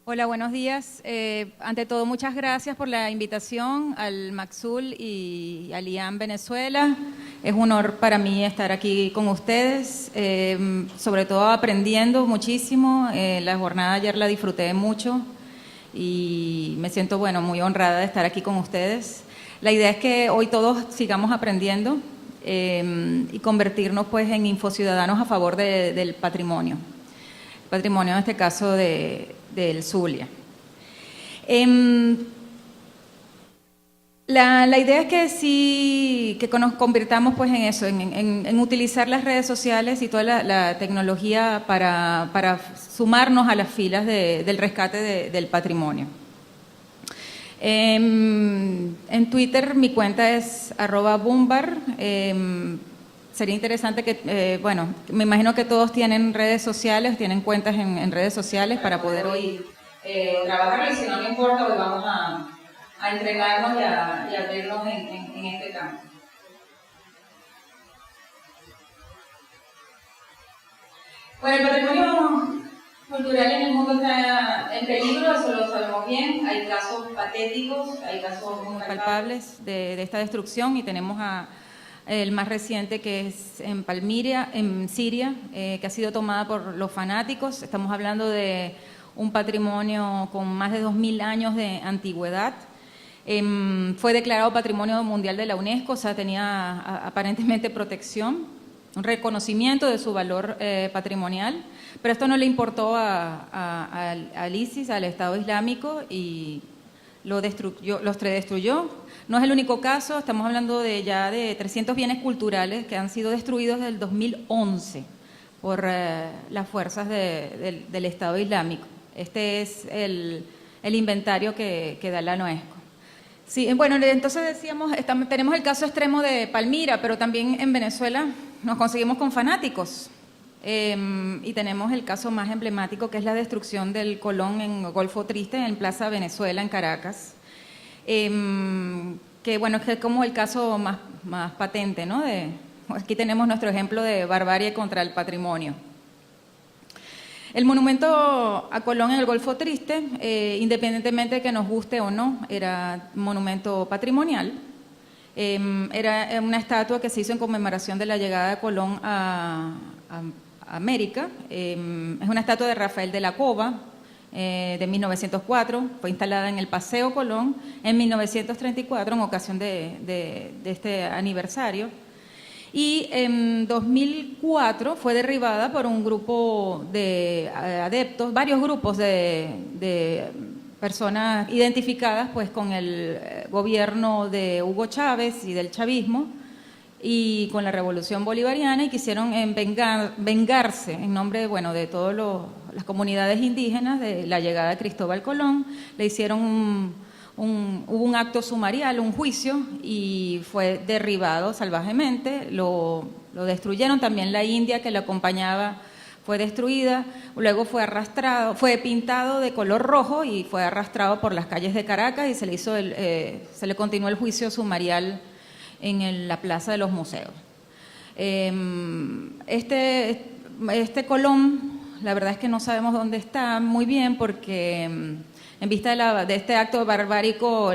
Hola, buenos días. Ante todo, muchas gracias por la invitación al Maxul y al IAM Venezuela. Es un honor para mí estar aquí con ustedes, sobre todo aprendiendo muchísimo. La jornada de ayer la disfruté mucho y me siento, bueno, muy honrada de estar aquí con ustedes. La idea es que hoy todos sigamos aprendiendo y convertirnos pues en infociudadanos a favor del patrimonio. Patrimonio en este caso del Zulia. La idea es que sí, que nos convirtamos pues en eso, en utilizar las redes sociales y toda la tecnología para sumarnos a las filas del rescate del patrimonio. En Twitter mi cuenta es @boombar. Sería interesante que, bueno, me imagino que todos tienen redes sociales, tienen cuentas en redes sociales para poder hoy trabajar, y si no importa, hoy vamos a entrenarnos y a vernos en este campo. Bueno, el patrimonio cultural en el mundo está en peligro, eso lo sabemos bien. Hay casos patéticos, hay casos muy palpables de esta destrucción, y tenemos el más reciente, que es en Palmira, en Siria, que ha sido tomada por los fanáticos. Estamos hablando de un patrimonio con más de 2000 años de antigüedad. Fue declarado Patrimonio Mundial de la UNESCO, o sea, tenía aparentemente protección, un reconocimiento de su valor patrimonial, pero esto no le importó al ISIS, al Estado Islámico, y los destruyó. No es el único caso, estamos hablando ya de 300 bienes culturales que han sido destruidos desde el 2011 por las fuerzas del Estado Islámico. Este es el inventario que da la UNESCO. Sí, bueno, entonces decíamos, tenemos el caso extremo de Palmira, pero también en Venezuela nos conseguimos con fanáticos. Y tenemos el caso más emblemático, que es la destrucción del Colón en Golfo Triste, en Plaza Venezuela, en Caracas. Que bueno, es como el caso más patente, ¿no? Aquí tenemos nuestro ejemplo de barbarie contra el patrimonio. El monumento a Colón en el Golfo Triste, independientemente de que nos guste o no, era monumento patrimonial. Era una estatua que se hizo en conmemoración de la llegada de Colón a América. Es una estatua de Rafael de la Cova, de 1904, fue instalada en el Paseo Colón en 1934 en ocasión de este aniversario. Y en 2004 fue derribada por un grupo de adeptos, varios grupos de personas identificadas pues con el gobierno de Hugo Chávez y del chavismo y con la revolución bolivariana, y quisieron vengarse en nombre de todas las comunidades indígenas de la llegada de Cristóbal Colón. Le hicieron hubo un acto sumarial, un juicio, y fue derribado salvajemente. Lo destruyeron. También la India que lo acompañaba fue destruida. Luego fue pintado de color rojo y fue arrastrado por las calles de Caracas, y se le continuó el juicio sumarial en la Plaza de los Museos. Este Colón, la verdad es que no sabemos dónde está muy bien, porque en vista de este acto barbárico,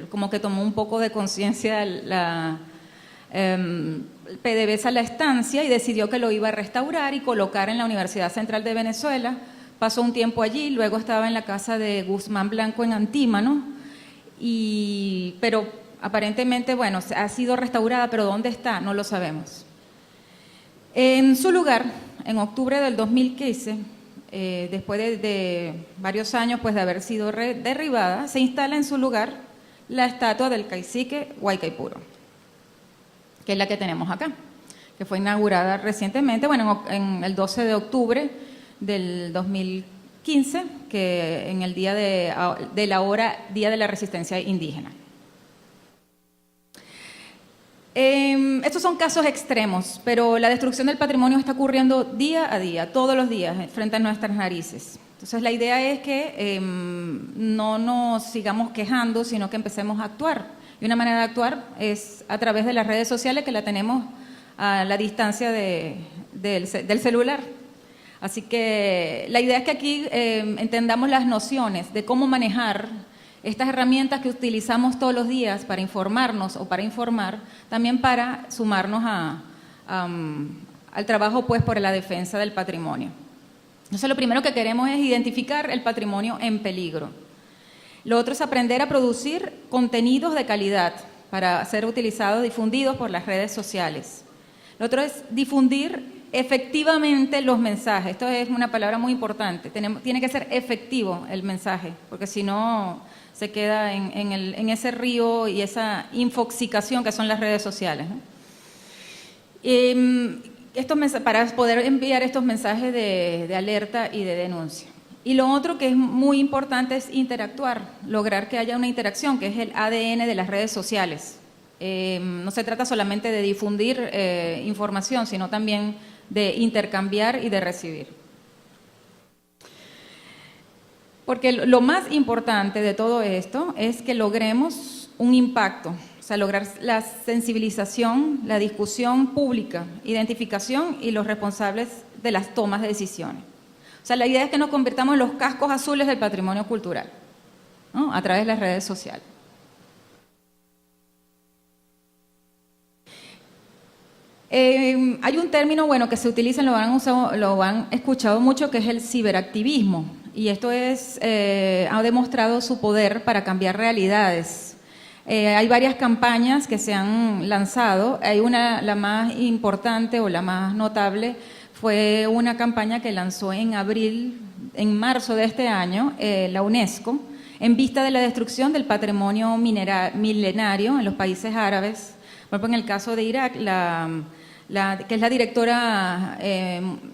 como que tomó un poco de conciencia PDVSA la estancia, y decidió que lo iba a restaurar y colocar en la Universidad Central de Venezuela. Pasó un tiempo allí, luego estaba en la casa de Guzmán Blanco en Antímano, pero aparentemente, bueno, ha sido restaurada, pero ¿dónde está? No lo sabemos. En su lugar, en octubre del 2015, después de varios años pues de haber sido derribada, se instala en su lugar la estatua del cacique Guaycaipuro, que es la que tenemos acá, que fue inaugurada recientemente, bueno, en el 12 de octubre del 2015, que en el día de la hora Día de la Resistencia Indígena. Estos son casos extremos, pero la destrucción del patrimonio está ocurriendo día a día, todos los días, frente a nuestras narices. Entonces la idea es que no nos sigamos quejando, sino que empecemos a actuar. Y una manera de actuar es a través de las redes sociales, que la tenemos a la distancia del celular. Así que la idea es que aquí entendamos las nociones de cómo manejar estas herramientas que utilizamos todos los días para informarnos o para informar, también para sumarnos al trabajo pues por la defensa del patrimonio. Entonces lo primero que queremos es identificar el patrimonio en peligro. Lo otro es aprender a producir contenidos de calidad para ser utilizados, difundidos por las redes sociales. Lo otro es difundir efectivamente los mensajes. Esto es una palabra muy importante. Tiene que ser efectivo el mensaje, porque si no se queda en ese río y esa infoxicación que son las redes sociales, ¿no? Para poder enviar estos mensajes de alerta y de denuncia. Y lo otro que es muy importante es interactuar, lograr que haya una interacción, que es el ADN de las redes sociales. No se trata solamente de difundir información, sino también de intercambiar y de recibir. Porque lo más importante de todo esto es que logremos un impacto, o sea, lograr la sensibilización, la discusión pública, identificación y los responsables de las tomas de decisiones. O sea, la idea es que nos convirtamos en los cascos azules del patrimonio cultural, ¿no? A través de las redes sociales. Hay un término que se utiliza, lo han escuchado mucho, que es el ciberactivismo. Y esto ha demostrado su poder para cambiar realidades. Hay varias campañas que se han lanzado. La más importante o la más notable fue una campaña que lanzó en marzo de este año, la UNESCO, en vista de la destrucción del patrimonio milenario en los países árabes. Por ejemplo, en el caso de Irak, que es la directora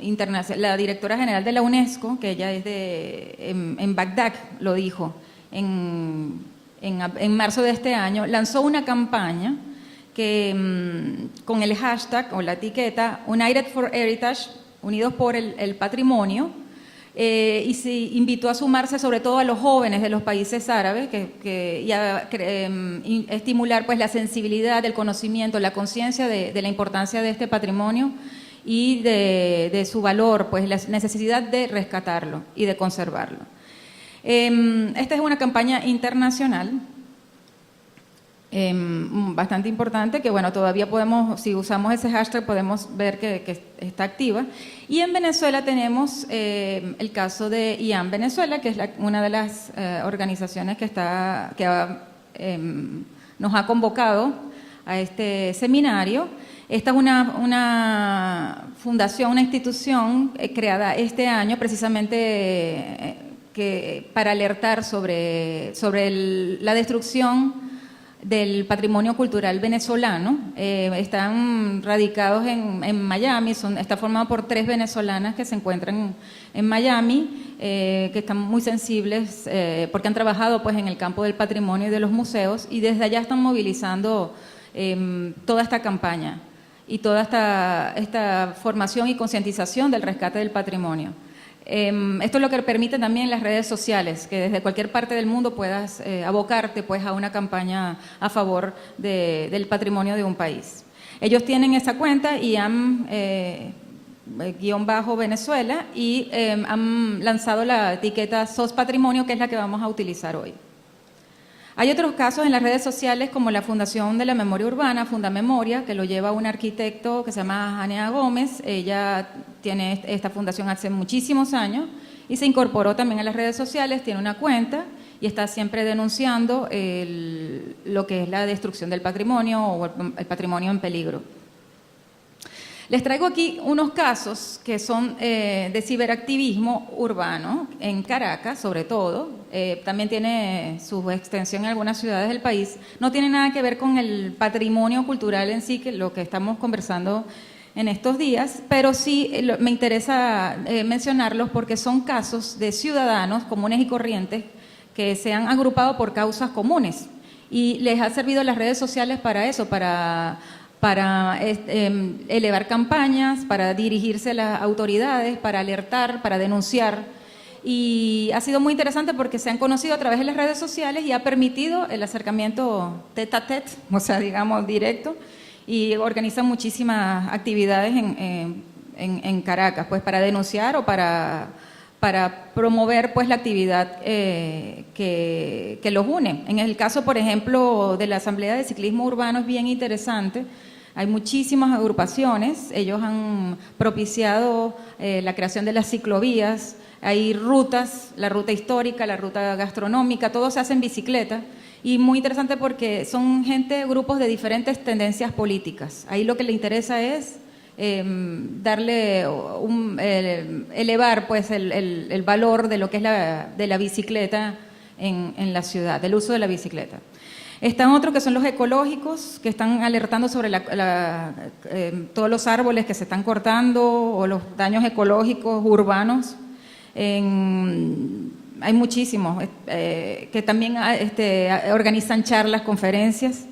internacional, la directora general de la UNESCO, que ella es en Bagdad, lo dijo, en marzo de este año, lanzó una campaña que con el hashtag o la etiqueta United for Heritage, Unidos por el Patrimonio, y se invitó a sumarse sobre todo a los jóvenes de los países árabes y a estimular pues la sensibilidad, el conocimiento, la conciencia de la importancia de este patrimonio y de su valor, pues la necesidad de rescatarlo y de conservarlo. Esta es una campaña internacional bastante importante que todavía podemos, si usamos ese hashtag podemos ver que está activa. Y en Venezuela tenemos el caso de IAM Venezuela, que es una de las organizaciones nos ha convocado a este seminario. Esta es una fundación, una institución creada este año precisamente para alertar sobre la destrucción del patrimonio cultural venezolano. Están radicados en Miami, está formado por 3 venezolanas que se encuentran en Miami, que están muy sensibles porque han trabajado pues en el campo del patrimonio y de los museos, y desde allá están movilizando toda esta campaña y toda esta formación y concientización del rescate del patrimonio. Esto es lo que permite también las redes sociales, que desde cualquier parte del mundo puedas abocarte pues a una campaña a favor del patrimonio de un país. Ellos tienen esa cuenta IAM _Venezuela y han lanzado la etiqueta SOS Patrimonio, que es la que vamos a utilizar hoy. Hay otros casos en las redes sociales como la Fundación de la Memoria Urbana, Fundamemoria, que lo lleva un arquitecto que se llama Jania Gómez. Ella tiene esta fundación hace muchísimos años y se incorporó también a las redes sociales, tiene una cuenta y está siempre denunciando lo que es la destrucción del patrimonio o el patrimonio en peligro. Les traigo aquí unos casos que son de ciberactivismo urbano, en Caracas sobre todo, también tiene su extensión en algunas ciudades del país. No tiene nada que ver con el patrimonio cultural en sí, que lo que estamos conversando en estos días, pero sí me interesa mencionarlos porque son casos de ciudadanos comunes y corrientes que se han agrupado por causas comunes y les ha servido las redes sociales para eso, para elevar campañas, para dirigirse a las autoridades, para alertar, para denunciar. Y ha sido muy interesante porque se han conocido a través de las redes sociales y ha permitido el acercamiento tête à tête, o sea, digamos, directo, y organizan muchísimas actividades en Caracas, pues para denunciar o para promover pues la actividad que los une. En el caso, por ejemplo, de la Asamblea de Ciclismo Urbano es bien interesante. Hay muchísimas agrupaciones, ellos han propiciado la creación de las ciclovías, hay rutas, la ruta histórica, la ruta gastronómica, todo se hace en bicicleta. Y muy interesante porque son grupos de diferentes tendencias políticas. Ahí lo que le interesa es elevar pues el valor de lo que es de la bicicleta en la ciudad, del uso de la bicicleta. Están otros que son los ecológicos, que están alertando sobre todos los árboles que se están cortando o los daños ecológicos urbanos. Hay muchísimos que también organizan charlas, conferencias.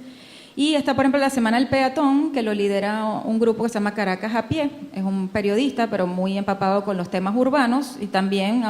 Y está, por ejemplo, la Semana del Peatón, que lo lidera un grupo que se llama Caracas a Pie. Es un periodista, pero muy empapado con los temas urbanos. Y también,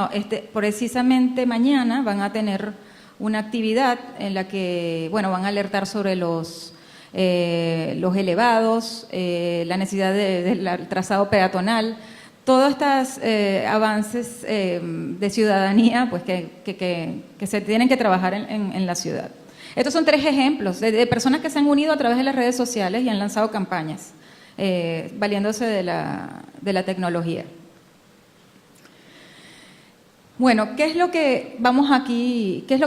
precisamente mañana, van a tener una actividad en la que, bueno, van a alertar sobre los elevados, la necesidad del trazado peatonal, todos estos avances de ciudadanía pues que se tienen que trabajar en la ciudad. Estos son 3 ejemplos de personas que se han unido a través de las redes sociales y han lanzado campañas, valiéndose de la tecnología. Bueno, ¿qué es lo que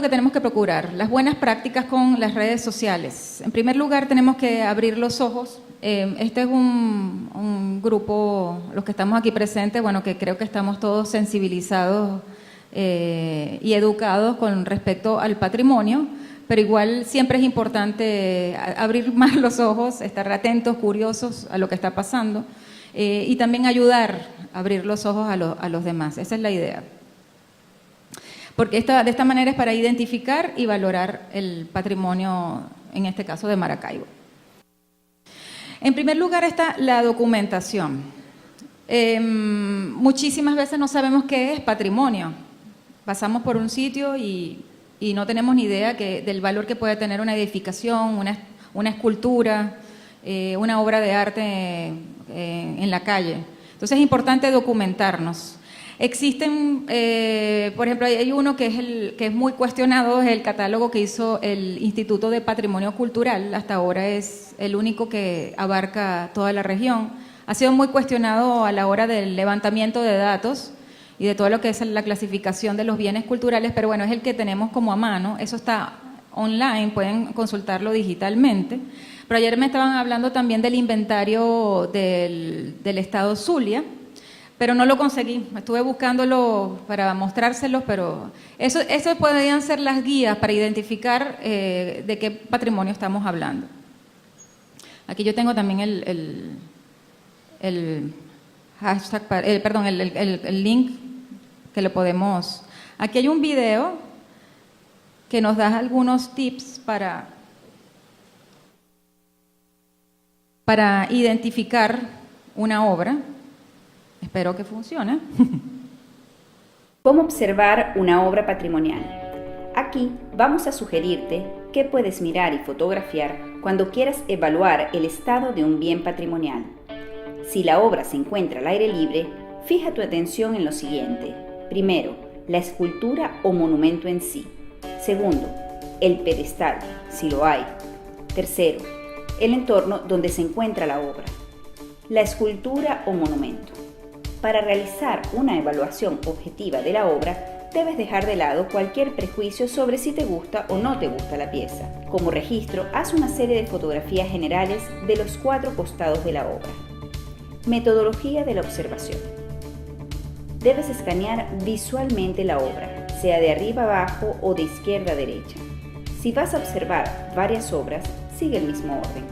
tenemos que procurar? Las buenas prácticas con las redes sociales. En primer lugar, tenemos que abrir los ojos. Este es un grupo, los que estamos aquí presentes, bueno, que creo que estamos todos sensibilizados y educados con respecto al patrimonio, pero igual siempre es importante abrir más los ojos, estar atentos, curiosos a lo que está pasando y también ayudar a abrir los ojos a los demás. Esa es la idea. Porque de esta manera es para identificar y valorar el patrimonio, en este caso de Maracaibo. En primer lugar está la documentación. Muchísimas veces no sabemos qué es patrimonio. Pasamos por un sitio y no tenemos ni idea del valor que puede tener una edificación, una escultura, una obra de arte en la calle. Entonces es importante documentarnos. Existen, por ejemplo, hay uno que es muy cuestionado, es el catálogo que hizo el Instituto de Patrimonio Cultural. Hasta ahora es el único que abarca toda la región. Ha sido muy cuestionado a la hora del levantamiento de datos y de todo lo que es la clasificación de los bienes culturales, pero bueno, es el que tenemos como a mano. Eso está online, pueden consultarlo digitalmente. Pero ayer me estaban hablando también del inventario del estado Zulia, pero no lo conseguí. Estuve buscándolo para mostrárselos, pero eso podrían ser las guías para identificar de qué patrimonio estamos hablando. Aquí yo tengo también el hashtag, el link que lo podemos. Aquí hay un video que nos da algunos tips para identificar una obra. Espero que funcione. ¿Cómo observar una obra patrimonial? Aquí vamos a sugerirte qué puedes mirar y fotografiar cuando quieras evaluar el estado de un bien patrimonial. Si la obra se encuentra al aire libre, fija tu atención en lo siguiente. Primero, la escultura o monumento en sí. Segundo, el pedestal, si lo hay. Tercero, el entorno donde se encuentra la obra. La escultura o monumento. Para realizar una evaluación objetiva de la obra, debes dejar de lado cualquier prejuicio sobre si te gusta o no te gusta la pieza. Como registro, haz una serie de fotografías generales de los 4 costados de la obra. Metodología de la observación. Debes escanear visualmente la obra, sea de arriba abajo o de izquierda a derecha. Si vas a observar varias obras, sigue el mismo orden,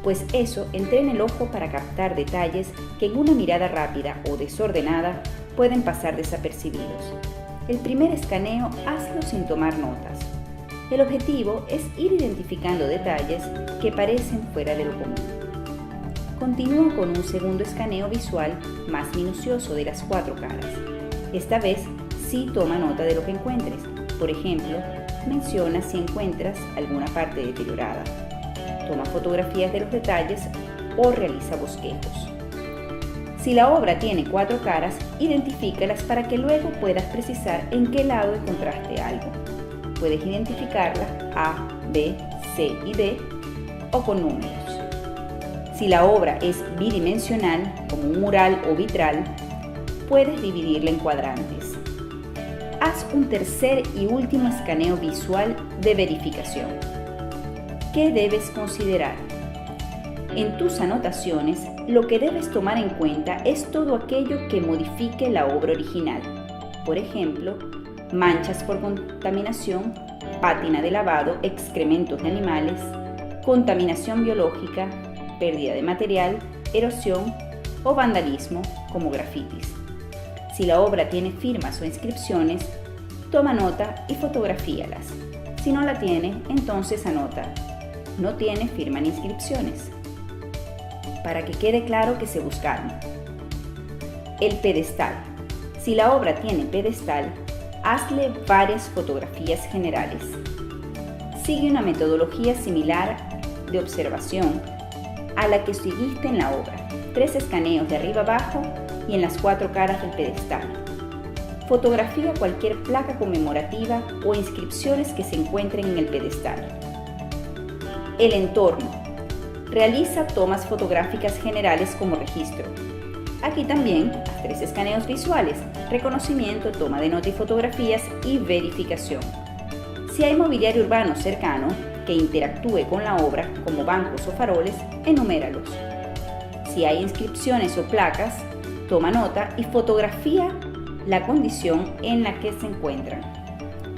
pues eso entrena el ojo para captar detalles que en una mirada rápida o desordenada pueden pasar desapercibidos. El primer escaneo hazlo sin tomar notas. El objetivo es ir identificando detalles que parecen fuera de lo común. Continúa con un segundo escaneo visual más minucioso de las 4 caras. Esta vez sí toma nota de lo que encuentres. Por ejemplo, menciona si encuentras alguna parte deteriorada. Toma fotografías de los detalles o realiza bosquejos. Si la obra tiene 4 caras, identifícalas para que luego puedas precisar en qué lado encontraste algo. Puedes identificarla A, B, C y D o con números. Si la obra es bidimensional, como un mural o vitral, puedes dividirla en cuadrantes. Haz un tercer y último escaneo visual de verificación. ¿Qué debes considerar? En tus anotaciones, lo que debes tomar en cuenta es todo aquello que modifique la obra original. Por ejemplo, manchas por contaminación, pátina de lavado, excrementos de animales, contaminación biológica, pérdida de material, erosión o vandalismo, como grafitis. Si la obra tiene firmas o inscripciones, toma nota y fotografíalas. Si no la tiene, entonces anota: no tiene firma ni inscripciones, para que quede claro que se buscaron. El pedestal. Si la obra tiene pedestal, hazle varias fotografías generales. Sigue una metodología similar de observación a la que seguiste en la obra. 3 escaneos de arriba abajo y en las 4 caras del pedestal. Fotografía cualquier placa conmemorativa o inscripciones que se encuentren en el pedestal. El entorno. Realiza tomas fotográficas generales como registro. Aquí también haz 3 escaneos visuales: reconocimiento, toma de nota y fotografías y verificación. Si hay mobiliario urbano cercano que interactúe con la obra, como bancos o faroles, enuméralos. Si hay inscripciones o placas, toma nota y fotografía la condición en la que se encuentran.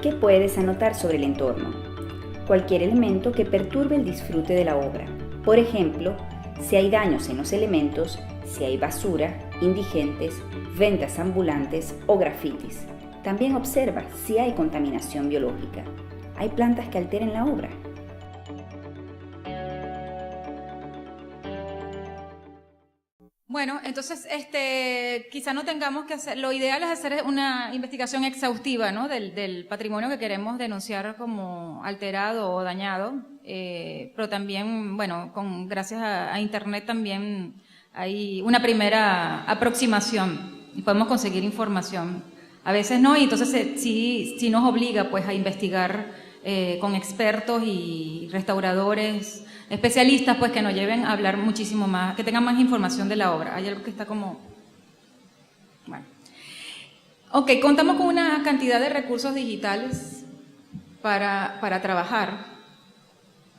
¿Qué puedes anotar sobre el entorno? Cualquier elemento que perturbe el disfrute de la obra. Por ejemplo, si hay daños en los elementos, si hay basura, indigentes, ventas ambulantes o grafitis. También observa si hay contaminación biológica. ¿Hay plantas que alteren la obra? Bueno, entonces quizá no tengamos que hacer, lo ideal es hacer una investigación exhaustiva, ¿no?, del patrimonio que queremos denunciar como alterado o dañado, pero también, bueno, gracias a Internet también hay una primera aproximación y podemos conseguir información. A veces no, y entonces sí nos obliga pues a investigar con expertos y restauradores, especialistas pues que nos lleven a hablar muchísimo más, que tengan más información de la obra. Hay algo que está como... Bueno. Ok, contamos con una cantidad de recursos digitales para trabajar.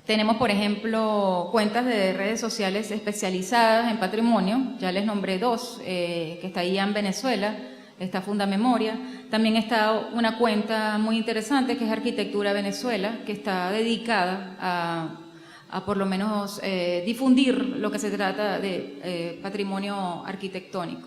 Tenemos, por ejemplo, cuentas de redes sociales especializadas en patrimonio. Ya les nombré 2, que está IAM Venezuela, está Fundamemoria. También está una cuenta muy interesante que es Arquitectura Venezuela, que está dedicada a por lo menos difundir lo que se trata de patrimonio arquitectónico.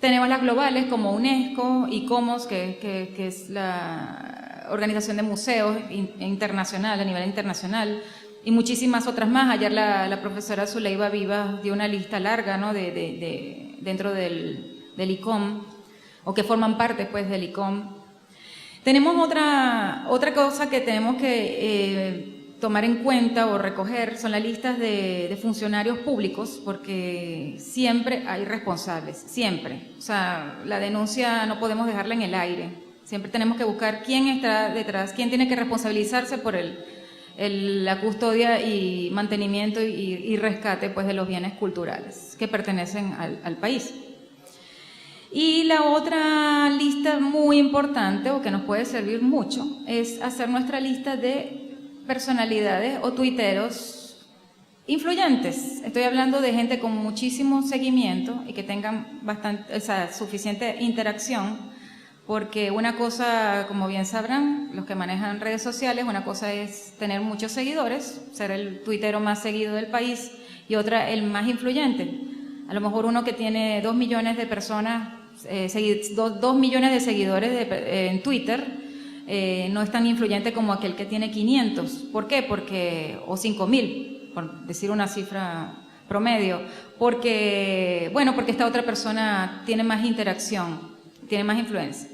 Tenemos las globales como UNESCO, ICOMOS, que es la organización de museos internacional, a nivel internacional, y muchísimas otras más. Ayer la profesora Zuleiba Vivas dio una lista larga, ¿no?, dentro del ICOM, o que forman parte pues del ICOM. Tenemos otra cosa que tenemos que tomar en cuenta o recoger, son las listas de funcionarios públicos, porque siempre hay responsables, siempre. O sea, la denuncia no podemos dejarla en el aire. Siempre tenemos que buscar quién está detrás, quién tiene que responsabilizarse por la custodia y mantenimiento y rescate pues de los bienes culturales que pertenecen al país. Y la otra lista muy importante, o que nos puede servir mucho, es hacer nuestra lista de personalidades o tuiteros influyentes. Estoy hablando de gente con muchísimo seguimiento y que tengan suficiente interacción, porque una cosa, como bien sabrán, los que manejan redes sociales, una cosa es tener muchos seguidores, ser el tuitero más seguido del país, y otra el más influyente. A lo mejor uno que tiene 2 millones de personas, 2 millones de seguidores en Twitter, no es tan influyente como aquel que tiene 500. ¿Por qué? O 5.000, por decir una cifra promedio. Porque esta otra persona tiene más interacción, tiene más influencia.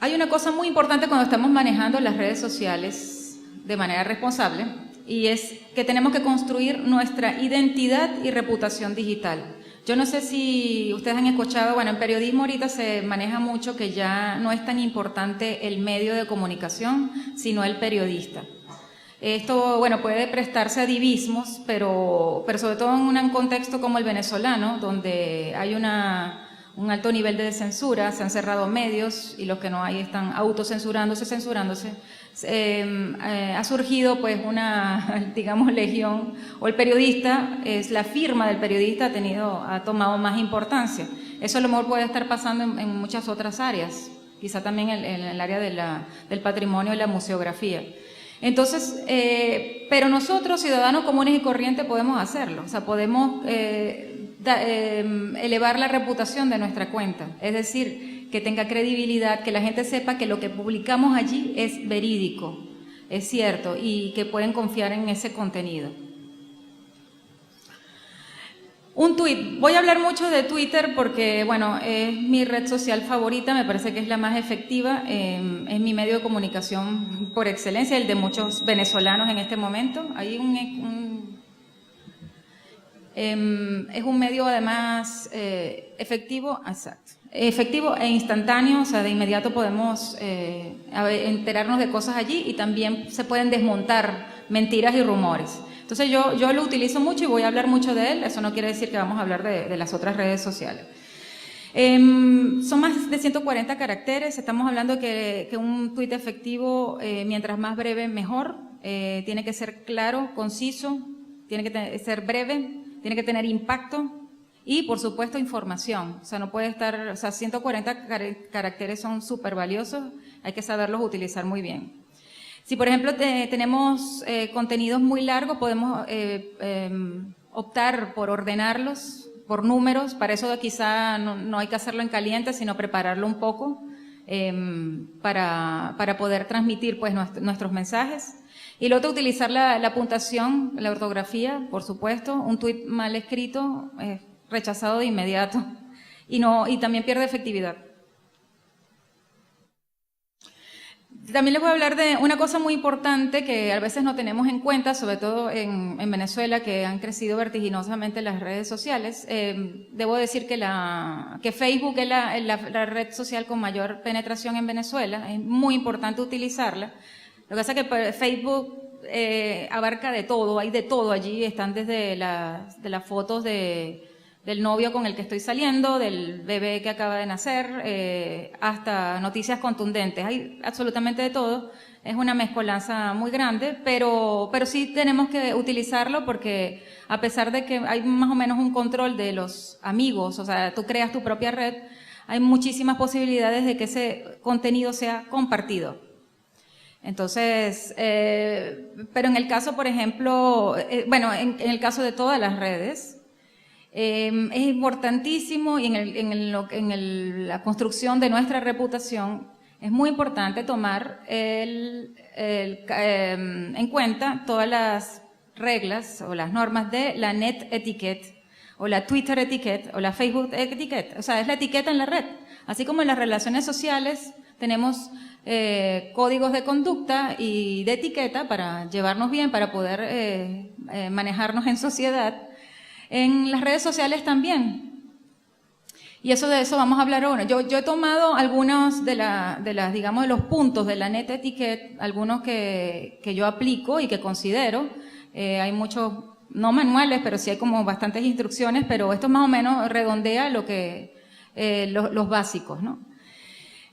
Hay una cosa muy importante cuando estamos manejando las redes sociales de manera responsable, y es que tenemos que construir nuestra identidad y reputación digital. Yo no sé si ustedes han escuchado, bueno, en periodismo ahorita se maneja mucho que ya no es tan importante el medio de comunicación, sino el periodista. Esto, bueno, puede prestarse a divismos, pero sobre todo en un contexto como el venezolano, donde hay un alto nivel de censura, se han cerrado medios y los que no hay están autocensurándose, censurándose. Ha surgido pues una, digamos, legión, o el periodista, es la firma del periodista ha tomado más importancia. Eso a lo mejor puede estar pasando en muchas otras áreas, quizá también en el área del patrimonio y la museografía. Entonces, pero nosotros, ciudadanos comunes y corrientes, podemos hacerlo, o sea, podemos elevar la reputación de nuestra cuenta, es decir, que tenga credibilidad, que la gente sepa que lo que publicamos allí es verídico, es cierto, y que pueden confiar en ese contenido. Un tuit. Voy a hablar mucho de Twitter porque, bueno, es mi red social favorita, me parece que es la más efectiva, es mi medio de comunicación por excelencia, el de muchos venezolanos en este momento. Hay es un medio además efectivo e instantáneo, o sea, de inmediato podemos enterarnos de cosas allí y también se pueden desmontar mentiras y rumores. Entonces yo lo utilizo mucho y voy a hablar mucho de él, eso no quiere decir que vamos a hablar de las otras redes sociales. Son más de 140 caracteres, estamos hablando que un tuit efectivo, mientras más breve mejor, tiene que ser claro, conciso, tiene que ser breve, tiene que tener impacto y, por supuesto, información. O sea, no puede estar, o sea, 140 caracteres son súper valiosos, hay que saberlos utilizar muy bien. Si, por ejemplo, tenemos contenidos muy largos, podemos optar por ordenarlos por números. Para eso quizá no hay que hacerlo en caliente, sino prepararlo un poco para poder transmitir pues, nuestros mensajes. Y luego utilizar la puntuación, la ortografía, por supuesto. Un tuit mal escrito es rechazado de inmediato y también pierde efectividad. También les voy a hablar de una cosa muy importante que a veces no tenemos en cuenta, sobre todo en Venezuela, que han crecido vertiginosamente las redes sociales. Debo decir que Facebook es la red social con mayor penetración en Venezuela, es muy importante utilizarla. Lo que pasa es que Facebook abarca de todo, hay de todo allí, están desde las fotos del novio con el que estoy saliendo, del bebé que acaba de nacer, hasta noticias contundentes, hay absolutamente de todo, es una mezcolanza muy grande, pero sí tenemos que utilizarlo porque a pesar de que hay más o menos un control de los amigos, o sea, tú creas tu propia red, hay muchísimas posibilidades de que ese contenido sea compartido. Entonces, pero en el caso, por ejemplo, en el caso de todas las redes, es importantísimo y en la construcción de nuestra reputación es muy importante tomar en cuenta todas las reglas o las normas de la Net Etiquette o la Twitter Etiquette o la Facebook Etiquette. O sea, es la etiqueta en la red. Así como en las relaciones sociales tenemos códigos de conducta y de etiqueta para llevarnos bien, para poder manejarnos en sociedad. En las redes sociales también. Y de eso vamos a hablar ahora. Yo he tomado algunos de los puntos de la Net Etiquette, algunos que yo aplico y que considero. Hay muchos, no manuales, pero sí hay como bastantes instrucciones, pero esto más o menos redondea los básicos, ¿no?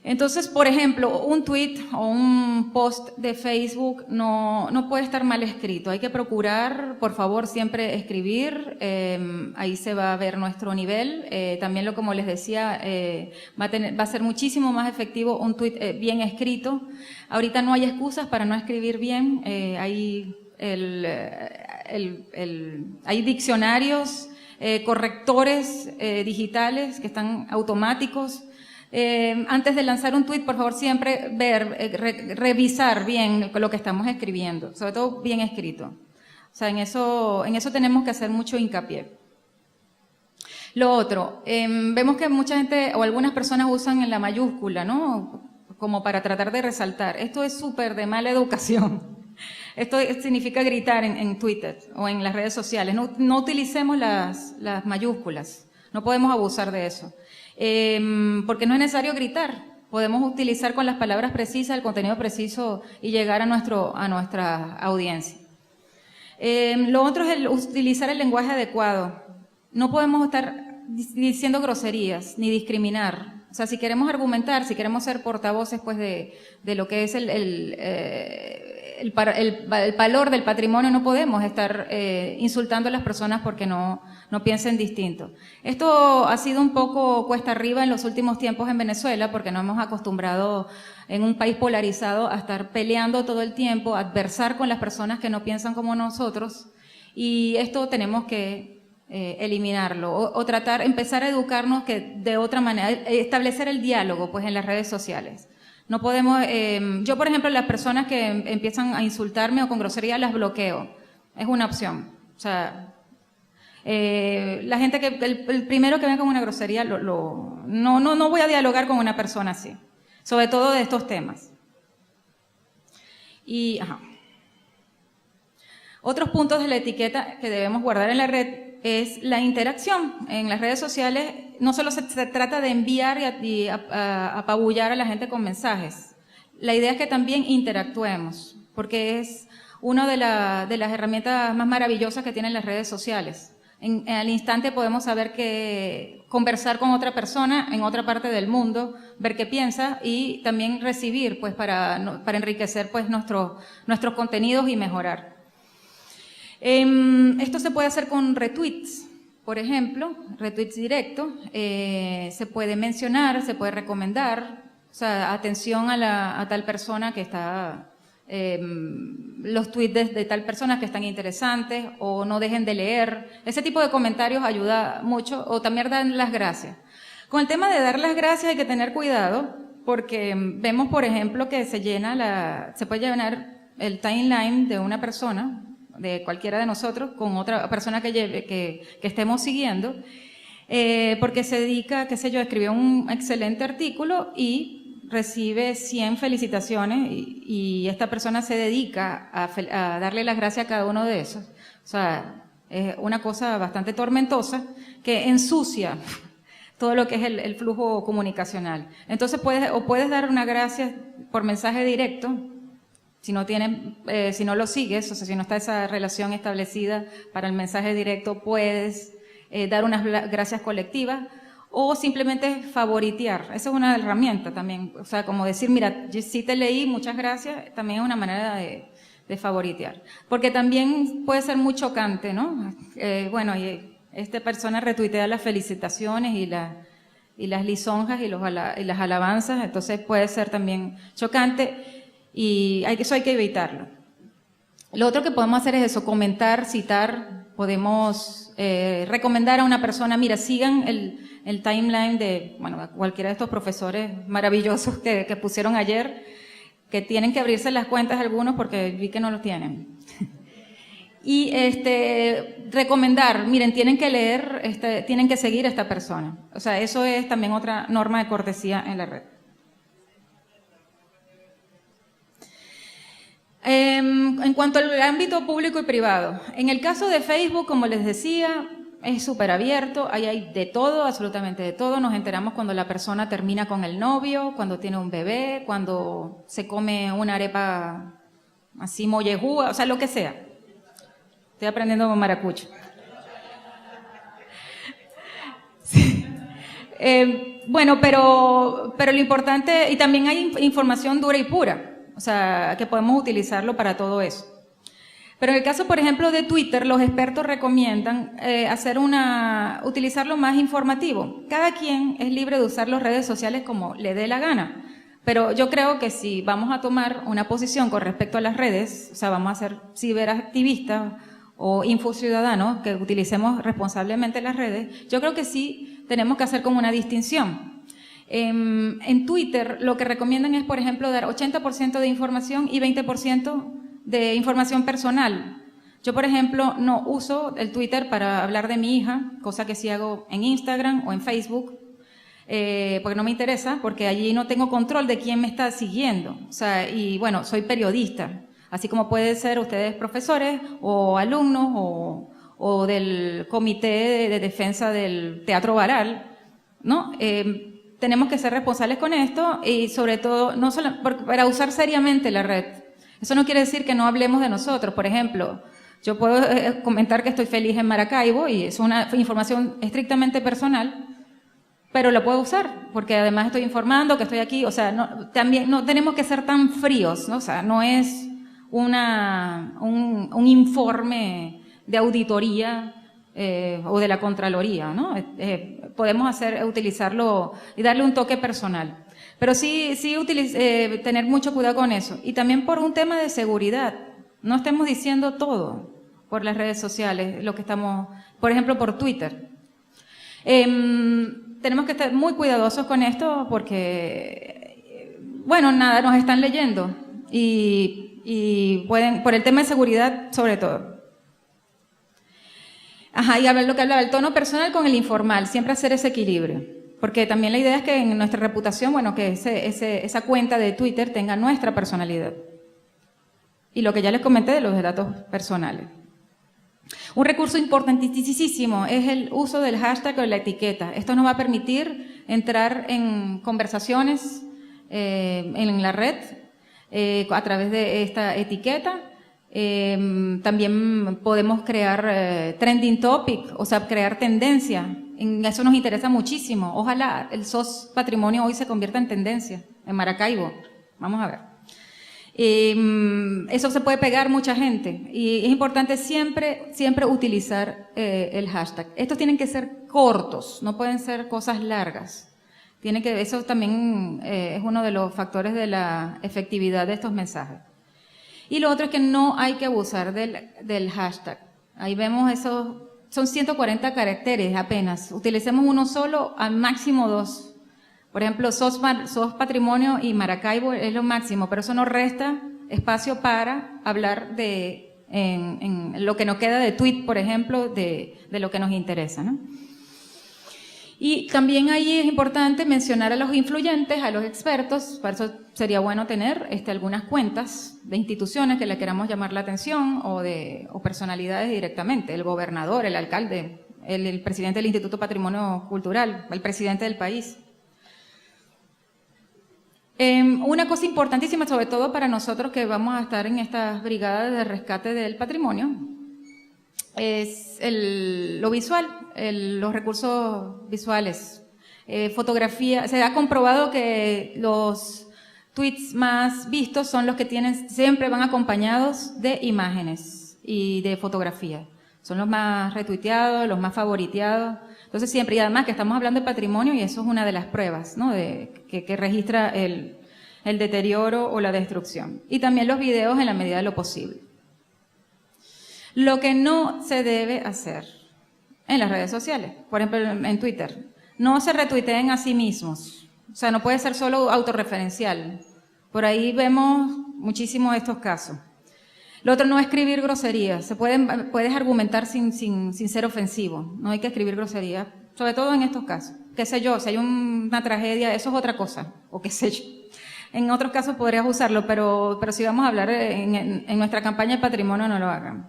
Entonces, por ejemplo, un tweet o un post de Facebook no puede estar mal escrito. Hay que procurar, por favor, siempre escribir. Ahí se va a ver nuestro nivel. También, como les decía, va a ser muchísimo más efectivo un tweet bien escrito. Ahorita no hay excusas para no escribir bien. Hay diccionarios, correctores digitales que están automáticos. Antes de lanzar un tweet, por favor, siempre revisar bien lo que estamos escribiendo, sobre todo bien escrito. O sea, en eso tenemos que hacer mucho hincapié. Lo otro, vemos que mucha gente o algunas personas usan en la mayúscula, ¿no? Como para tratar de resaltar. Esto es súper de mala educación. Esto significa gritar en Twitter o en las redes sociales. No utilicemos las mayúsculas, no podemos abusar de eso. Porque no es necesario gritar, podemos utilizar con las palabras precisas, el contenido preciso y llegar a nuestra audiencia. Lo otro es utilizar el lenguaje adecuado. No podemos estar diciendo groserías ni discriminar. O sea, si queremos argumentar, si queremos ser portavoces pues de lo que es el valor del patrimonio, no podemos estar insultando a las personas porque no piensen distinto. Esto ha sido un poco cuesta arriba en los últimos tiempos en Venezuela porque nos hemos acostumbrado en un país polarizado a estar peleando todo el tiempo, a adversar con las personas que no piensan como nosotros, y esto tenemos que eliminarlo o empezar a educarnos que de otra manera, establecer el diálogo pues en las redes sociales. No podemos, yo por ejemplo las personas que empiezan a insultarme o con grosería las bloqueo, es una opción. O sea, la gente el primero que venga con una grosería no voy a dialogar con una persona así, sobre todo de estos temas. Y otros puntos de la etiqueta que debemos guardar en la red es la interacción. En las redes sociales no solo se trata de enviar y apabullar a la gente con mensajes. La idea es que también interactuemos, porque es una de las herramientas más maravillosas que tienen las redes sociales. Al instante podemos saber conversar con otra persona en otra parte del mundo, ver qué piensa y también recibir pues para enriquecer pues nuestros contenidos y mejorar. Esto se puede hacer con retweets, por ejemplo, retweets directos, se puede mencionar, se puede recomendar, o sea, atención a tal persona que está, los tweets de tal persona que están interesantes o no dejen de leer. Ese tipo de comentarios ayuda mucho, o también dar las gracias. Con el tema de dar las gracias hay que tener cuidado porque vemos, por ejemplo, que se puede llenar el timeline de una persona, de cualquiera de nosotros, con otra persona que estemos siguiendo, porque se dedica, qué sé yo, escribió un excelente artículo y recibe 100 felicitaciones y esta persona se dedica a darle las gracias a cada uno de esos. O sea, es una cosa bastante tormentosa que ensucia todo lo que es el flujo comunicacional. Entonces puedes dar una gracias por mensaje directo. Si no lo sigues, o sea, si no está esa relación establecida para el mensaje directo, puedes dar unas gracias colectivas o simplemente favoritear. Esa es una herramienta también. O sea, como decir, mira, yo sí te leí, muchas gracias, también es una manera de favoritear. Porque también puede ser muy chocante, ¿no? Y esta persona retuitea las felicitaciones y las lisonjas y las alabanzas, entonces puede ser también chocante. Y eso hay que evitarlo. Lo otro que podemos hacer es eso, comentar, citar, podemos recomendar a una persona, mira, sigan el timeline de cualquiera de estos profesores maravillosos que pusieron ayer, que tienen que abrirse las cuentas algunos porque vi que no lo tienen. Y recomendar, miren, tienen que leer, tienen que seguir a esta persona. O sea, eso es también otra norma de cortesía en la red. En cuanto al ámbito público y privado, en el caso de Facebook, como les decía, es súper abierto, ahí hay de todo, absolutamente de todo. Nos enteramos cuando la persona termina con el novio, cuando tiene un bebé, cuando se come una arepa así mollejúa, o sea, lo que sea. Estoy aprendiendo con maracucho. Sí. Pero lo importante, y también hay información dura y pura. O sea, que podemos utilizarlo para todo eso. Pero en el caso, por ejemplo, de Twitter, los expertos recomiendan utilizarlo más informativo. Cada quien es libre de usar las redes sociales como le dé la gana. Pero yo creo que si vamos a tomar una posición con respecto a las redes, o sea, vamos a ser ciberactivistas o infociudadanos que utilicemos responsablemente las redes, yo creo que sí tenemos que hacer como una distinción. En Twitter lo que recomiendan es, por ejemplo, dar 80% de información y 20% de información personal. Yo, por ejemplo, no uso el Twitter para hablar de mi hija, cosa que sí hago en Instagram o en Facebook, porque no me interesa, porque allí no tengo control de quién me está siguiendo. O sea, y bueno, soy periodista. Así como puede ser ustedes profesores o alumnos o del comité de defensa del Teatro Baral, ¿no? Tenemos que ser responsables con esto y sobre todo, no solo para usar seriamente la red. Eso no quiere decir que no hablemos de nosotros. Por ejemplo, yo puedo comentar que estoy feliz en Maracaibo y es una información estrictamente personal, pero la puedo usar porque además estoy informando que estoy aquí. O sea, también no tenemos que ser tan fríos, ¿no? O sea, no es un informe de auditoría o de la Contraloría, ¿no? Podemos utilizarlo y darle un toque personal. Pero sí tener mucho cuidado con eso. Y también por un tema de seguridad. No estemos diciendo todo por las redes sociales, lo que estamos, por ejemplo, por Twitter. Tenemos que estar muy cuidadosos con esto porque, bueno, nada, nos están leyendo y pueden, por el tema de seguridad sobre todo. Ajá, y hablar lo que hablaba, el tono personal con el informal, siempre hacer ese equilibrio. Porque también la idea es que en nuestra reputación, bueno, que esa cuenta de Twitter tenga nuestra personalidad. Y lo que ya les comenté de los datos personales. Un recurso importantísimo es el uso del hashtag o la etiqueta. Esto nos va a permitir entrar en conversaciones en la red a través de esta etiqueta. También podemos crear trending topic, o sea, crear tendencia. Eso nos interesa muchísimo. Ojalá el SOS Patrimonio hoy se convierta en tendencia en Maracaibo. Vamos a ver. Eso se puede pegar mucha gente y es importante siempre utilizar el hashtag. Estos tienen que ser cortos, no pueden ser cosas largas. Eso también es uno de los factores de la efectividad de estos mensajes. Y lo otro es que no hay que abusar del hashtag. Ahí vemos son 140 caracteres apenas. Utilicemos uno solo, al máximo 2. Por ejemplo, SOS Patrimonio y Maracaibo es lo máximo, pero eso no resta espacio para hablar en lo que nos queda de tweet, por ejemplo, de lo que nos interesa, ¿no? Y también ahí es importante mencionar a los influyentes, a los expertos. Para eso sería bueno tener algunas cuentas de instituciones que le queramos llamar la atención o personalidades directamente, el gobernador, el alcalde, el presidente del Instituto Patrimonio Cultural, el presidente del país. Una cosa importantísima, sobre todo para nosotros que vamos a estar en estas brigadas de rescate del patrimonio, es lo visual, los recursos visuales. Fotografía, se ha comprobado que los tweets más vistos son los que siempre van acompañados de imágenes y de fotografía. Son los más retuiteados, los más favoriteados. Entonces siempre, y además que estamos hablando de patrimonio y eso es una de las pruebas, ¿no? Que registra el deterioro o la destrucción. Y también los videos en la medida de lo posible. Lo que no se debe hacer en las redes sociales, por ejemplo en Twitter, no se retuiteen a sí mismos. O sea, no puede ser solo autorreferencial. Por ahí vemos muchísimo estos casos. Lo otro, no escribir groserías. Puedes argumentar sin ser ofensivo. No hay que escribir groserías, sobre todo en estos casos. Qué sé yo, si hay una tragedia, eso es otra cosa, o qué sé yo. En otros casos podrías usarlo, pero si vamos a hablar en nuestra campaña de patrimonio, no lo hagan.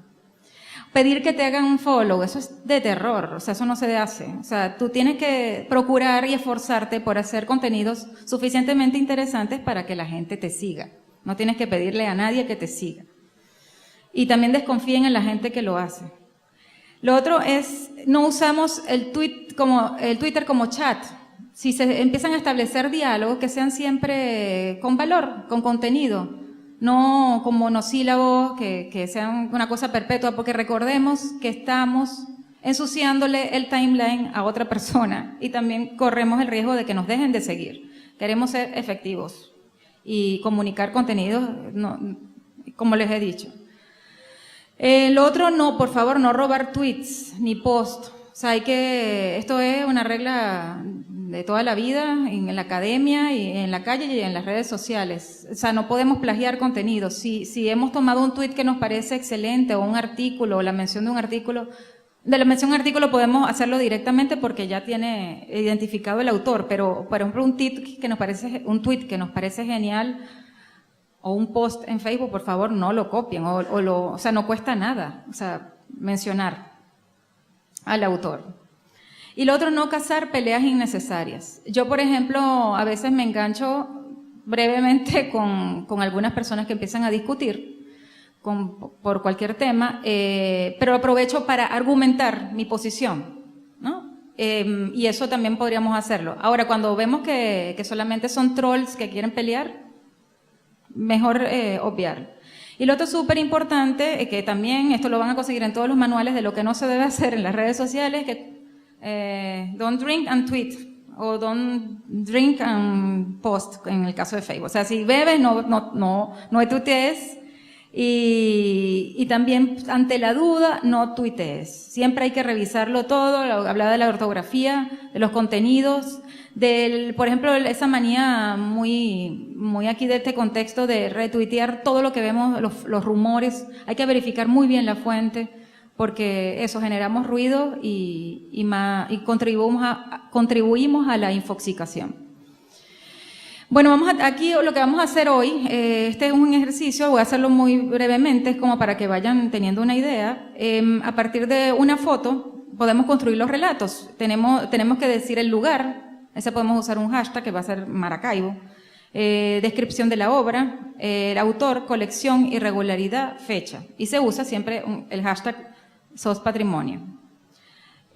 Pedir que te hagan un follow, eso es de terror, o sea, eso no se hace. O sea, tú tienes que procurar y esforzarte por hacer contenidos suficientemente interesantes para que la gente te siga. No tienes que pedirle a nadie que te siga. Y también desconfíen en la gente que lo hace. Lo otro es, no usamos el Twitter como chat. Si se empiezan a establecer diálogos, que sean siempre con valor, con contenido, no como monosílabos, que sean una cosa perpetua, porque recordemos que estamos ensuciándole el timeline a otra persona y también corremos el riesgo de que nos dejen de seguir. Queremos ser efectivos y comunicar contenidos, como les he dicho. Lo otro, no, por favor, no robar tweets ni post. O sea, esto es una regla de toda la vida, en la academia y en la calle y en las redes sociales. O sea, no podemos plagiar contenidos. Si hemos tomado un tweet que nos parece excelente o un artículo o la mención de un artículo, de la mención de un artículo podemos hacerlo directamente porque ya tiene identificado el autor, pero por ejemplo un tweet que nos parece genial, o un post en Facebook, por favor, no lo copien, o sea, no cuesta nada, o sea, mencionar al autor. Y lo otro, no cazar peleas innecesarias. Yo, por ejemplo, a veces me engancho brevemente con algunas personas que empiezan a discutir por cualquier tema, pero aprovecho para argumentar mi posición, ¿no? Y eso también podríamos hacerlo. Ahora, cuando vemos que solamente son trolls que quieren pelear, mejor obviar. Y lo otro súper importante, que también esto lo van a conseguir en todos los manuales de lo que no se debe hacer en las redes sociales, que don't drink and tweet, o don't drink and post, en el caso de Facebook. O sea, si bebes, no tuitees, y también ante la duda, no tuitees. Siempre hay que revisarlo todo, hablaba de la ortografía, de los contenidos, por ejemplo, esa manía muy aquí de este contexto de retuitear todo lo que vemos, los rumores. Hay que verificar muy bien la fuente, porque eso, generamos ruido y contribuimos a la infoxicación. Bueno, aquí lo que vamos a hacer hoy, este es un ejercicio, voy a hacerlo muy brevemente, es como para que vayan teniendo una idea. A partir de una foto podemos construir los relatos. Tenemos que decir el lugar, ese podemos usar un hashtag que va a ser Maracaibo, descripción de la obra, el autor, colección, irregularidad, fecha. Y se usa siempre el hashtag SOS Patrimonio.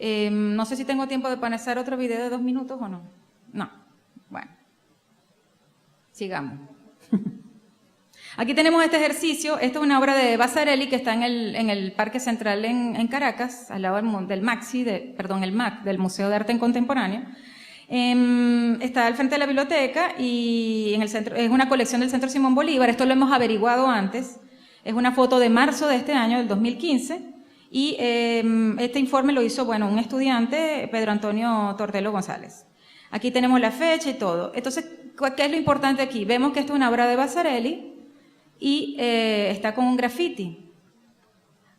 No sé si tengo tiempo de poner otro video de 2 minutos o no. No, bueno. Sigamos. Aquí tenemos este ejercicio. Esta es una obra de Vasarely que está en el Parque Central en Caracas, al lado del el MAC, del Museo de Arte Contemporáneo. Está al frente de la biblioteca y en el centro, es una colección del Centro Simón Bolívar. Esto lo hemos averiguado antes. Es una foto de marzo de este año, del 2015. Y este informe lo hizo, un estudiante, Pedro Antonio Tortelo González. Aquí tenemos la fecha y todo. Entonces, ¿qué es lo importante aquí? Vemos que esto es una obra de Vasarely y está con un graffiti.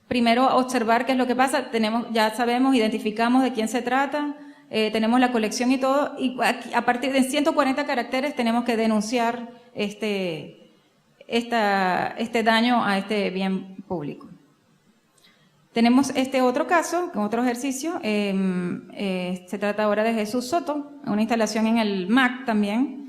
Primero, observar qué es lo que pasa. Ya sabemos, identificamos de quién se trata, tenemos la colección y todo, y aquí, a partir de 140 caracteres tenemos que denunciar este daño a este bien público. Tenemos este otro caso, otro ejercicio, se trata ahora de Jesús Soto, una instalación en el MAC también.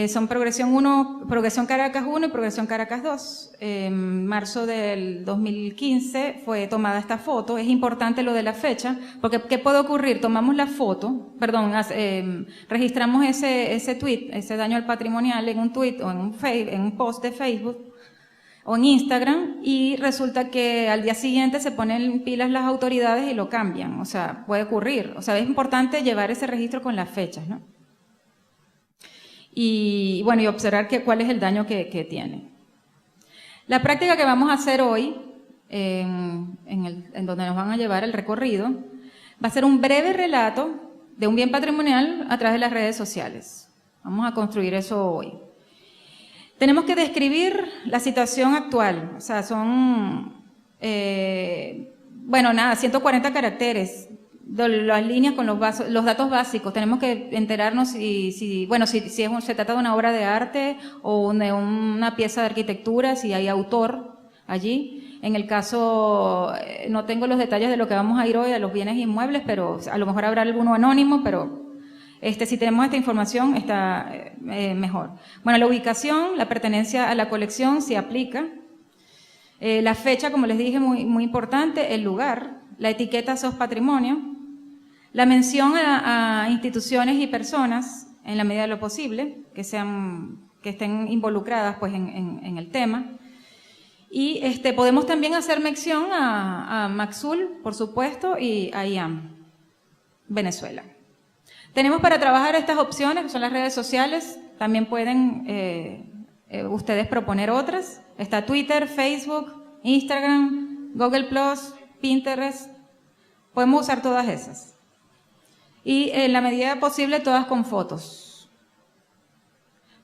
Son Progresión Caracas 1 y Progresión Caracas 2. En marzo del 2015 fue tomada esta foto. Es importante lo de la fecha, porque ¿qué puede ocurrir? Tomamos la foto, registramos ese tweet, ese daño al patrimonial en un tweet o en un post de Facebook o en Instagram, y resulta que al día siguiente se ponen pilas las autoridades y lo cambian. O sea, puede ocurrir. O sea, es importante llevar ese registro con las fechas, ¿no? Y observar cuál es el daño que tiene. La práctica que vamos a hacer hoy, en donde nos van a llevar el recorrido, va a ser un breve relato de un bien patrimonial a través de las redes sociales. Vamos a construir eso hoy. Tenemos que describir la situación actual, o sea, son, 140 caracteres, las líneas con los datos básicos. Tenemos que enterarnos si se trata de una obra de arte o de una pieza de arquitectura, si hay autor allí. En el caso, no tengo los detalles de lo que vamos a ir hoy, a los bienes inmuebles, pero a lo mejor habrá alguno anónimo, pero si tenemos esta información está mejor. La ubicación, la pertenencia a la colección, si aplica. La fecha, como les dije, muy importante. El lugar, la etiqueta SOS Patrimonio. La mención a instituciones y personas, en la medida de lo posible, que estén involucradas en el tema. Y podemos también hacer mención a Maxul, por supuesto, y a IAM, Venezuela. Tenemos para trabajar estas opciones, que son las redes sociales. También pueden ustedes proponer otras. Está Twitter, Facebook, Instagram, Google+, Pinterest. Podemos usar todas esas. Y en la medida posible, todas con fotos.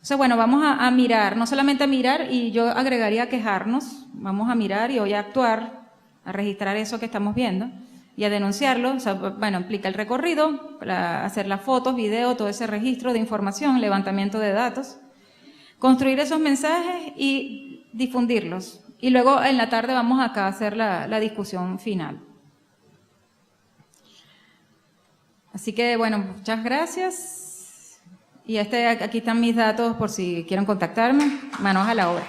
Entonces, vamos a mirar, no solamente a mirar, y yo agregaría a quejarnos. Vamos a mirar y hoy a actuar, a registrar eso que estamos viendo y a denunciarlo. O sea, implica el recorrido, hacer las fotos, video, todo ese registro de información, levantamiento de datos. construir esos mensajes y difundirlos. Y luego en la tarde vamos acá a hacer la discusión final. Así que, bueno, muchas gracias. Y aquí están mis datos por si quieren contactarme. Manos a la obra.